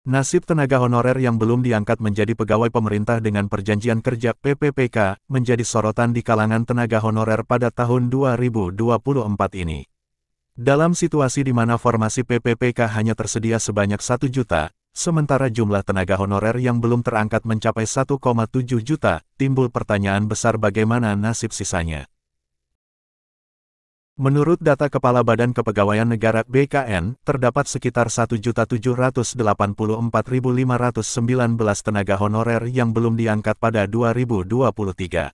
Nasib tenaga honorer yang belum diangkat menjadi pegawai pemerintah dengan perjanjian kerja (PPPK) menjadi sorotan di kalangan tenaga honorer pada tahun 2024 ini. Dalam situasi di mana formasi PPPK hanya tersedia sebanyak 1 juta, sementara jumlah tenaga honorer yang belum terangkat mencapai 1,7 juta, timbul pertanyaan besar bagaimana nasib sisanya. Menurut data Kepala Badan Kepegawaian Negara (BKN), terdapat sekitar 1.784.519 tenaga honorer yang belum diangkat pada 2023.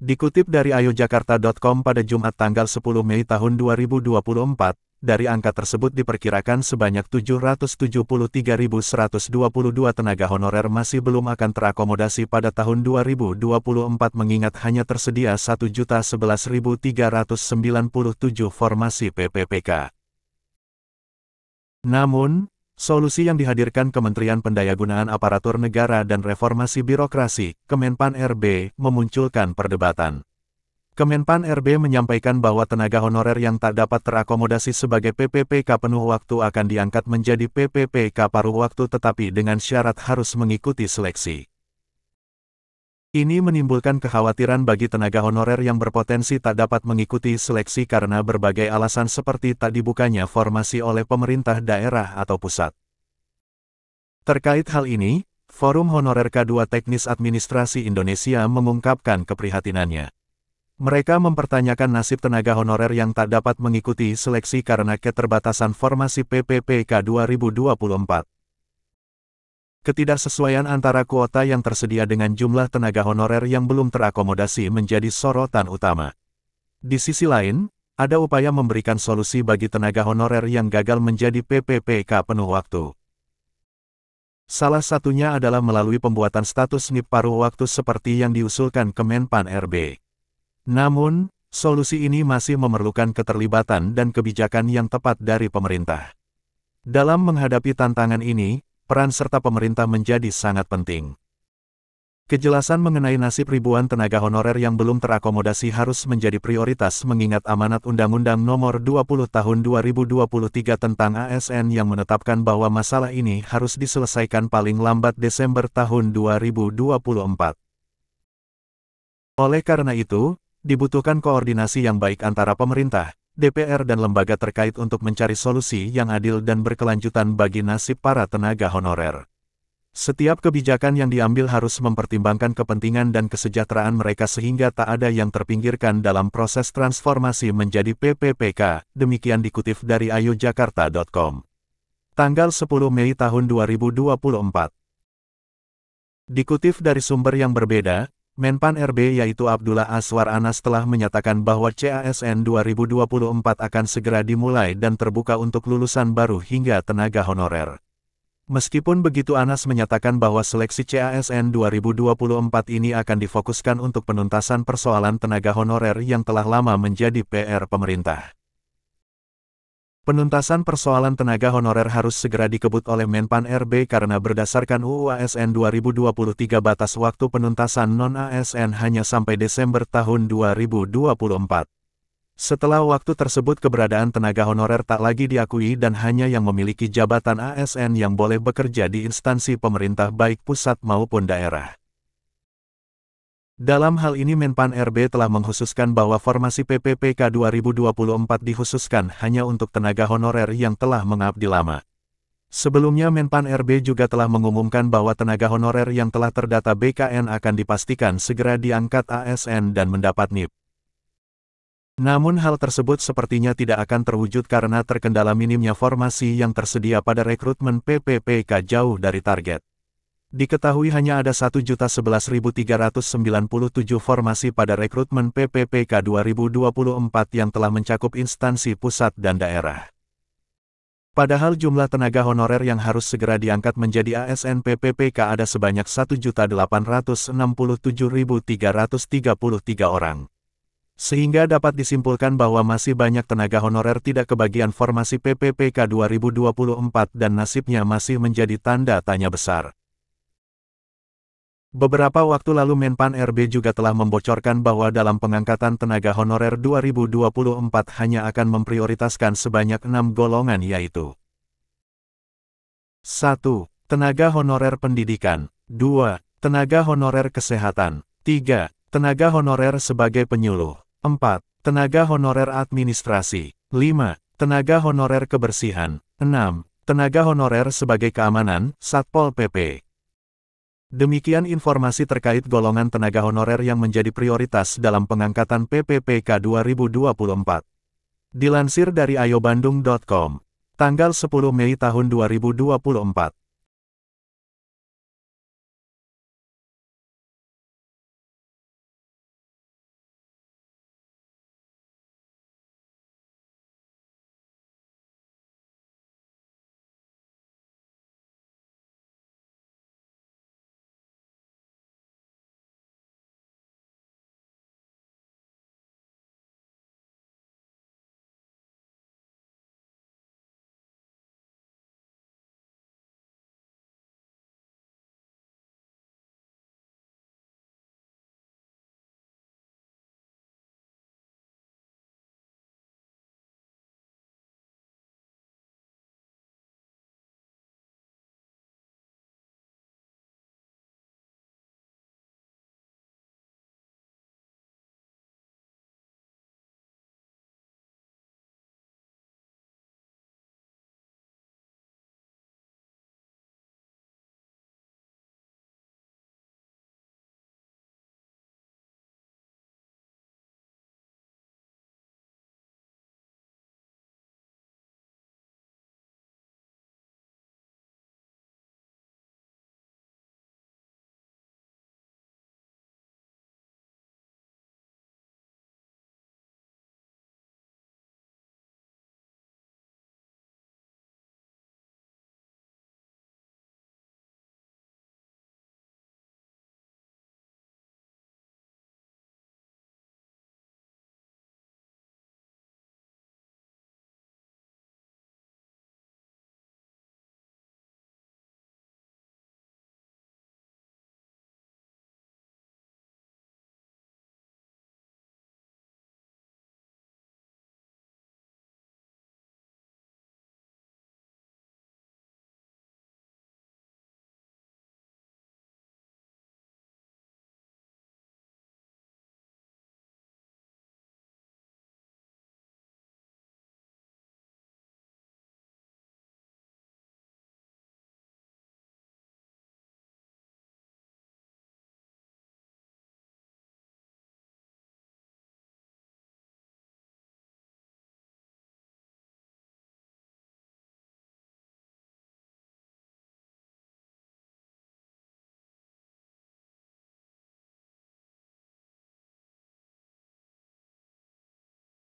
Dikutip dari ayojakarta.com pada Jumat tanggal 10 Mei tahun 2024, dari angka tersebut diperkirakan sebanyak 773.122 tenaga honorer masih belum akan terakomodasi pada tahun 2024 mengingat hanya tersedia 1.011.397 formasi PPPK. Namun, solusi yang dihadirkan Kementerian Pendayagunaan Aparatur Negara dan Reformasi Birokrasi, Kemenpan RB, memunculkan perdebatan. Kemenpan RB menyampaikan bahwa tenaga honorer yang tak dapat terakomodasi sebagai PPPK penuh waktu akan diangkat menjadi PPPK paruh waktu tetapi dengan syarat harus mengikuti seleksi. Ini menimbulkan kekhawatiran bagi tenaga honorer yang berpotensi tak dapat mengikuti seleksi karena berbagai alasan seperti tak dibukanya formasi oleh pemerintah daerah atau pusat. Terkait hal ini, Forum Honorer K2 Teknis Administrasi Indonesia mengungkapkan keprihatinannya. Mereka mempertanyakan nasib tenaga honorer yang tak dapat mengikuti seleksi karena keterbatasan formasi PPPK 2024. Ketidaksesuaian antara kuota yang tersedia dengan jumlah tenaga honorer yang belum terakomodasi menjadi sorotan utama. Di sisi lain, ada upaya memberikan solusi bagi tenaga honorer yang gagal menjadi PPPK penuh waktu. Salah satunya adalah melalui pembuatan status NIP paruh waktu seperti yang diusulkan Kemenpan RB. Namun, solusi ini masih memerlukan keterlibatan dan kebijakan yang tepat dari pemerintah. Dalam menghadapi tantangan ini, peran serta pemerintah menjadi sangat penting. Kejelasan mengenai nasib ribuan tenaga honorer yang belum terakomodasi harus menjadi prioritas mengingat amanat Undang-Undang Nomor 20 Tahun 2023 tentang ASN yang menetapkan bahwa masalah ini harus diselesaikan paling lambat Desember tahun 2024. Oleh karena itu, dibutuhkan koordinasi yang baik antara pemerintah, DPR dan lembaga terkait untuk mencari solusi yang adil dan berkelanjutan bagi nasib para tenaga honorer. Setiap kebijakan yang diambil harus mempertimbangkan kepentingan dan kesejahteraan mereka sehingga tak ada yang terpinggirkan dalam proses transformasi menjadi PPPK, demikian dikutip dari ayojakarta.com. Tanggal 10 Mei tahun 2024. Dikutip dari sumber yang berbeda, Menpan RB yaitu Abdullah Aswar Anas telah menyatakan bahwa CASN 2024 akan segera dimulai dan terbuka untuk lulusan baru hingga tenaga honorer. Meskipun begitu Anas menyatakan bahwa seleksi CASN 2024 ini akan difokuskan untuk penuntasan persoalan tenaga honorer yang telah lama menjadi PR pemerintah. Penuntasan persoalan tenaga honorer harus segera dikebut oleh Menpan RB karena berdasarkan UU ASN 2023 batas waktu penuntasan non-ASN hanya sampai Desember tahun 2024. Setelah waktu tersebut keberadaan tenaga honorer tak lagi diakui dan hanya yang memiliki jabatan ASN yang boleh bekerja di instansi pemerintah baik pusat maupun daerah. Dalam hal ini Menpan RB telah mengkhususkan bahwa formasi PPPK 2024 dikhususkan hanya untuk tenaga honorer yang telah mengabdi lama. Sebelumnya Menpan RB juga telah mengumumkan bahwa tenaga honorer yang telah terdata BKN akan dipastikan segera diangkat ASN dan mendapat NIP. Namun hal tersebut sepertinya tidak akan terwujud karena terkendala minimnya formasi yang tersedia pada rekrutmen PPPK jauh dari target. Diketahui hanya ada 1.011.397 formasi pada rekrutmen PPPK 2024 yang telah mencakup instansi pusat dan daerah. Padahal jumlah tenaga honorer yang harus segera diangkat menjadi ASN PPPK ada sebanyak 1.867.333 orang. Sehingga dapat disimpulkan bahwa masih banyak tenaga honorer tidak kebagian formasi PPPK 2024 dan nasibnya masih menjadi tanda tanya besar. Beberapa waktu lalu Menpan RB juga telah membocorkan bahwa dalam pengangkatan tenaga honorer 2024 hanya akan memprioritaskan sebanyak 6 golongan yaitu 1. Tenaga honorer pendidikan. 2. Tenaga honorer kesehatan. 3. Tenaga honorer sebagai penyuluh. 4. Tenaga honorer administrasi. 5. Tenaga honorer kebersihan. 6. Tenaga honorer sebagai keamanan, Satpol PP. Demikian informasi terkait golongan tenaga honorer yang menjadi prioritas dalam pengangkatan PPPK 2024. Dilansir dari ayobandung.com, tanggal 10 Mei tahun 2024.